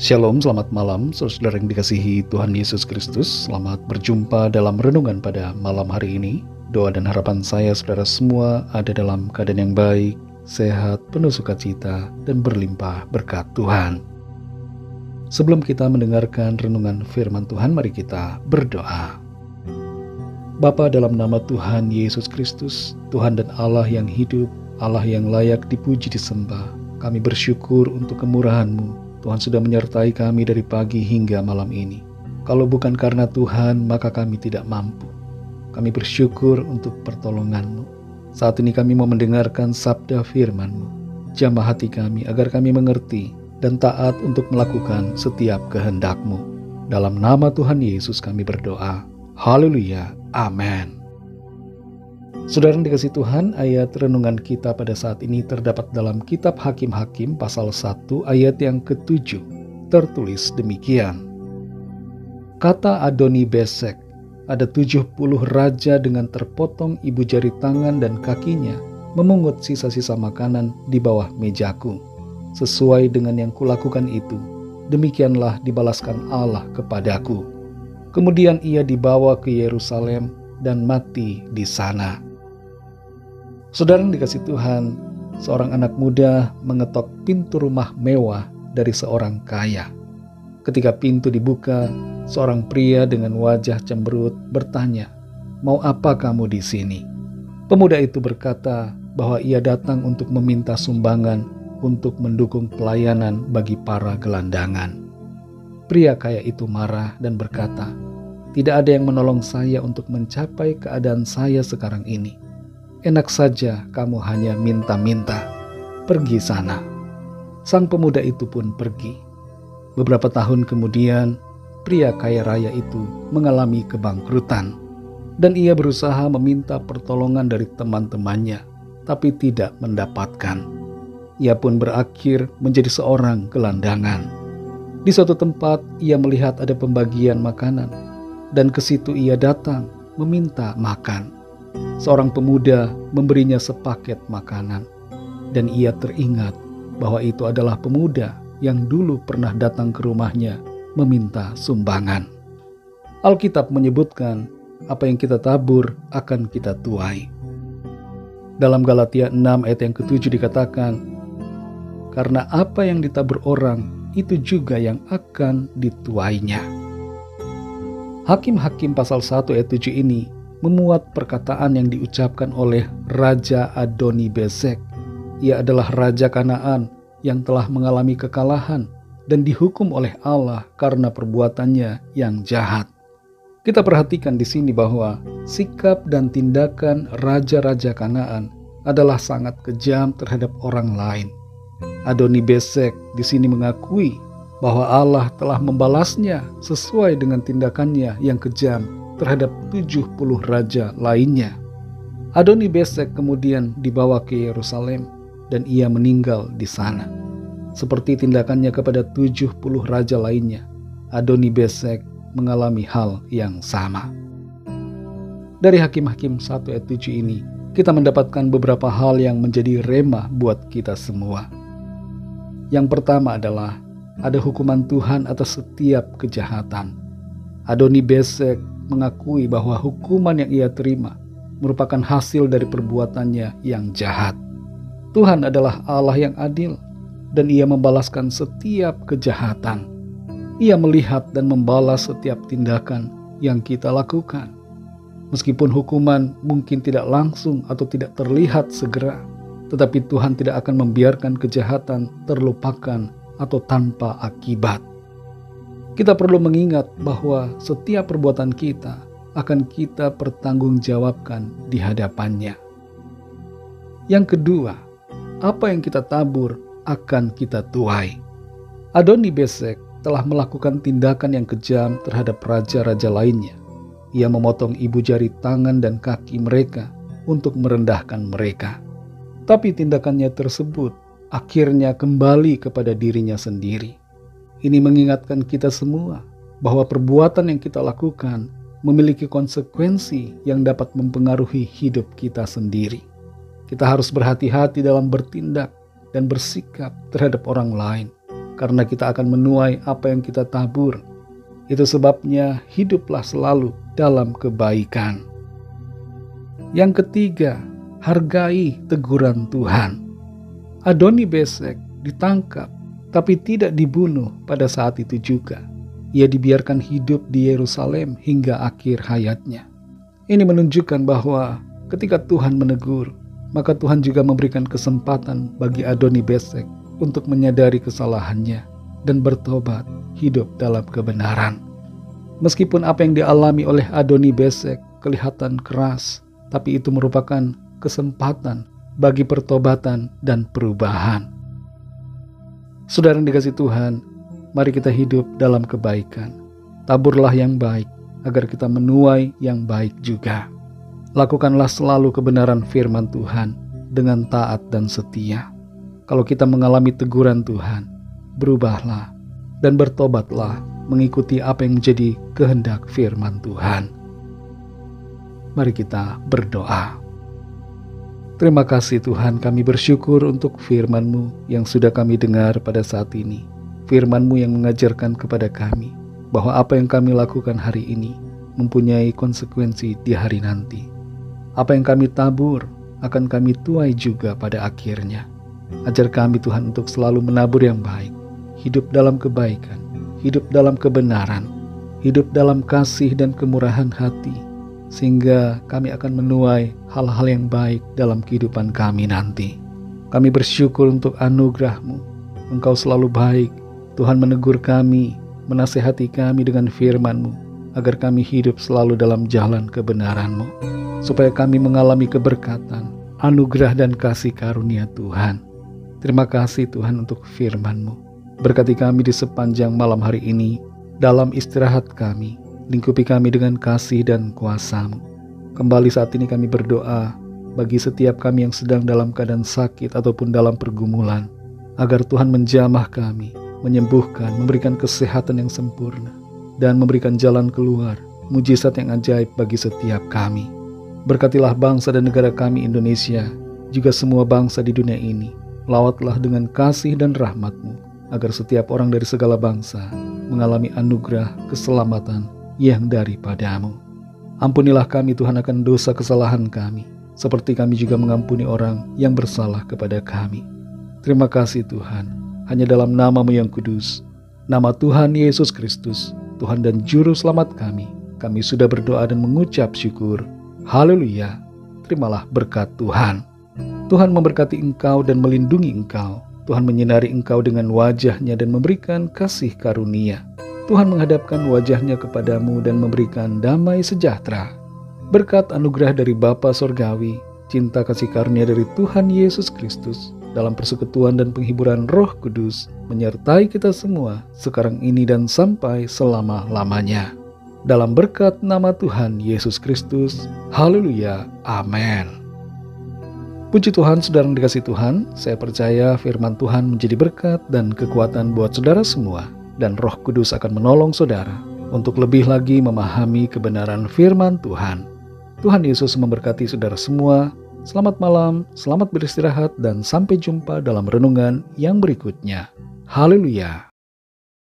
Shalom, selamat malam, saudara yang dikasihi Tuhan Yesus Kristus. Selamat berjumpa dalam renungan pada malam hari ini. Doa dan harapan saya saudara semua ada dalam keadaan yang baik, sehat, penuh sukacita, dan berlimpah berkat Tuhan. Sebelum kita mendengarkan renungan firman Tuhan, mari kita berdoa. Bapa, dalam nama Tuhan Yesus Kristus, Tuhan dan Allah yang hidup, Allah yang layak dipuji disembah, kami bersyukur untuk kemurahan-Mu. Tuhan sudah menyertai kami dari pagi hingga malam ini. Kalau bukan karena Tuhan, maka kami tidak mampu. Kami bersyukur untuk pertolongan-Mu. Saat ini kami mau mendengarkan sabda firman-Mu. Jamah hati kami agar kami mengerti dan taat untuk melakukan setiap kehendak-Mu. Dalam nama Tuhan Yesus kami berdoa. Haleluya. Amin. Saudara yang dikasihi Tuhan, ayat renungan kita pada saat ini terdapat dalam kitab Hakim-Hakim pasal 1 ayat yang ke-7. Tertulis demikian. Kata Adoni-Bezek, ada 70 raja dengan terpotong ibu jari tangan dan kakinya memungut sisa-sisa makanan di bawah mejaku. Sesuai dengan yang kulakukan itu, demikianlah dibalaskan Allah kepadaku. Kemudian ia dibawa ke Yerusalem dan mati di sana. Saudara yang dikasihi Tuhan, seorang anak muda mengetok pintu rumah mewah dari seorang kaya. Ketika pintu dibuka, seorang pria dengan wajah cemberut bertanya, "Mau apa kamu di sini?" Pemuda itu berkata bahwa ia datang untuk meminta sumbangan untuk mendukung pelayanan bagi para gelandangan. Pria kaya itu marah dan berkata, "Tidak ada yang menolong saya untuk mencapai keadaan saya sekarang ini. Enak saja kamu hanya minta-minta. Pergi sana." Sang pemuda itu pun pergi. Beberapa tahun kemudian, pria kaya raya itu mengalami kebangkrutan. Dan ia berusaha meminta pertolongan dari teman-temannya, tapi tidak mendapatkan. Ia pun berakhir menjadi seorang gelandangan. Di suatu tempat, ia melihat ada pembagian makanan. Dan ke situ ia datang meminta makan. Seorang pemuda memberinya sepaket makanan, dan ia teringat bahwa itu adalah pemuda yang dulu pernah datang ke rumahnya meminta sumbangan. Alkitab menyebutkan, apa yang kita tabur akan kita tuai. Dalam Galatia 6 ayat yang ke-7 dikatakan, karena apa yang ditabur orang, itu juga yang akan dituainya. Hakim-Hakim pasal 1 ayat 7 ini memuat perkataan yang diucapkan oleh Raja Adoni-Bezek. Ia adalah Raja Kanaan yang telah mengalami kekalahan dan dihukum oleh Allah karena perbuatannya yang jahat. Kita perhatikan di sini bahwa sikap dan tindakan raja-raja Kanaan adalah sangat kejam terhadap orang lain. Adoni-Bezek di sini mengakui bahwa Allah telah membalasnya sesuai dengan tindakannya yang kejam terhadap 70 raja lainnya. Adoni-Bezek kemudian dibawa ke Yerusalem dan ia meninggal di sana. Seperti tindakannya kepada 70 raja lainnya, Adoni-Bezek mengalami hal yang sama. Dari Hakim-Hakim 1 ayat 7 ini, kita mendapatkan beberapa hal yang menjadi rema buat kita semua. Yang pertama adalah ada hukuman Tuhan atas setiap kejahatan. Adoni-Bezek mengakui bahwa hukuman yang ia terima merupakan hasil dari perbuatannya yang jahat. Tuhan adalah Allah yang adil dan ia membalaskan setiap kejahatan. Ia melihat dan membalas setiap tindakan yang kita lakukan. Meskipun hukuman mungkin tidak langsung atau tidak terlihat segera, tetapi Tuhan tidak akan membiarkan kejahatan terlupakan atau tanpa akibat. Kita perlu mengingat bahwa setiap perbuatan kita akan kita pertanggungjawabkan di hadapannya. Yang kedua, apa yang kita tabur akan kita tuai. Adoni-Bezek telah melakukan tindakan yang kejam terhadap raja-raja lainnya. Ia memotong ibu jari tangan dan kaki mereka untuk merendahkan mereka. Tapi tindakannya tersebut akhirnya kembali kepada dirinya sendiri. Ini mengingatkan kita semua bahwa perbuatan yang kita lakukan memiliki konsekuensi yang dapat mempengaruhi hidup kita sendiri. Kita harus berhati-hati dalam bertindak dan bersikap terhadap orang lain, karena kita akan menuai apa yang kita tabur. Itu sebabnya hiduplah selalu dalam kebaikan. Yang ketiga, hargai teguran Tuhan. Adoni-Bezek ditangkap, tapi tidak dibunuh pada saat itu juga. Ia dibiarkan hidup di Yerusalem hingga akhir hayatnya. Ini menunjukkan bahwa ketika Tuhan menegur, maka Tuhan juga memberikan kesempatan bagi Adoni-Bezek untuk menyadari kesalahannya dan bertobat hidup dalam kebenaran. Meskipun apa yang dialami oleh Adoni-Bezek kelihatan keras, tapi itu merupakan kesempatan bagi pertobatan dan perubahan. Saudara yang dikasihi Tuhan, mari kita hidup dalam kebaikan. Taburlah yang baik, agar kita menuai yang baik juga. Lakukanlah selalu kebenaran firman Tuhan dengan taat dan setia. Kalau kita mengalami teguran Tuhan, berubahlah dan bertobatlah mengikuti apa yang menjadi kehendak firman Tuhan. Mari kita berdoa. Terima kasih Tuhan, kami bersyukur untuk firman-Mu yang sudah kami dengar pada saat ini. Firman-Mu yang mengajarkan kepada kami bahwa apa yang kami lakukan hari ini mempunyai konsekuensi di hari nanti. Apa yang kami tabur akan kami tuai juga pada akhirnya. Ajar kami Tuhan untuk selalu menabur yang baik, hidup dalam kebaikan, hidup dalam kebenaran, hidup dalam kasih dan kemurahan hati, sehingga kami akan menuai hal-hal yang baik dalam kehidupan kami nanti. Kami bersyukur untuk anugerah-Mu. Engkau selalu baik. Tuhan menegur kami, menasehati kami dengan firman-Mu, agar kami hidup selalu dalam jalan kebenaran-Mu, supaya kami mengalami keberkatan, anugerah dan kasih karunia Tuhan. Terima kasih Tuhan untuk firman-Mu. Berkati kami di sepanjang malam hari ini, dalam istirahat kami. Lingkupi kami dengan kasih dan kuasa-Mu. Kembali saat ini kami berdoa bagi setiap kami yang sedang dalam keadaan sakit ataupun dalam pergumulan, agar Tuhan menjamah kami, menyembuhkan, memberikan kesehatan yang sempurna, dan memberikan jalan keluar, mujizat yang ajaib bagi setiap kami. Berkatilah bangsa dan negara kami Indonesia, juga semua bangsa di dunia ini. Lawatlah dengan kasih dan rahmat-Mu, agar setiap orang dari segala bangsa mengalami anugerah keselamatan yang daripada-Mu. Ampunilah kami Tuhan akan dosa kesalahan kami, seperti kami juga mengampuni orang yang bersalah kepada kami. Terima kasih Tuhan, hanya dalam nama-Mu yang kudus, nama Tuhan Yesus Kristus, Tuhan dan Juru Selamat kami sudah berdoa dan mengucap syukur. Haleluya. Terimalah berkat Tuhan. Tuhan memberkati engkau dan melindungi engkau. Tuhan menyinari engkau dengan wajah-Nya dan memberikan kasih karunia. Tuhan menghadapkan wajah-Nya kepadamu dan memberikan damai sejahtera. Berkat anugerah dari Bapa Sorgawi, cinta kasih karunia dari Tuhan Yesus Kristus, dalam persekutuan dan penghiburan Roh Kudus, menyertai kita semua sekarang ini dan sampai selama-lamanya. Dalam berkat nama Tuhan Yesus Kristus. Haleluya. Amin. Puji Tuhan, saudara yang dikasihi Tuhan, saya percaya firman Tuhan menjadi berkat dan kekuatan buat saudara semua. Dan Roh Kudus akan menolong saudara untuk lebih lagi memahami kebenaran firman Tuhan. Tuhan Yesus memberkati saudara semua. Selamat malam, selamat beristirahat, dan sampai jumpa dalam renungan yang berikutnya. Haleluya.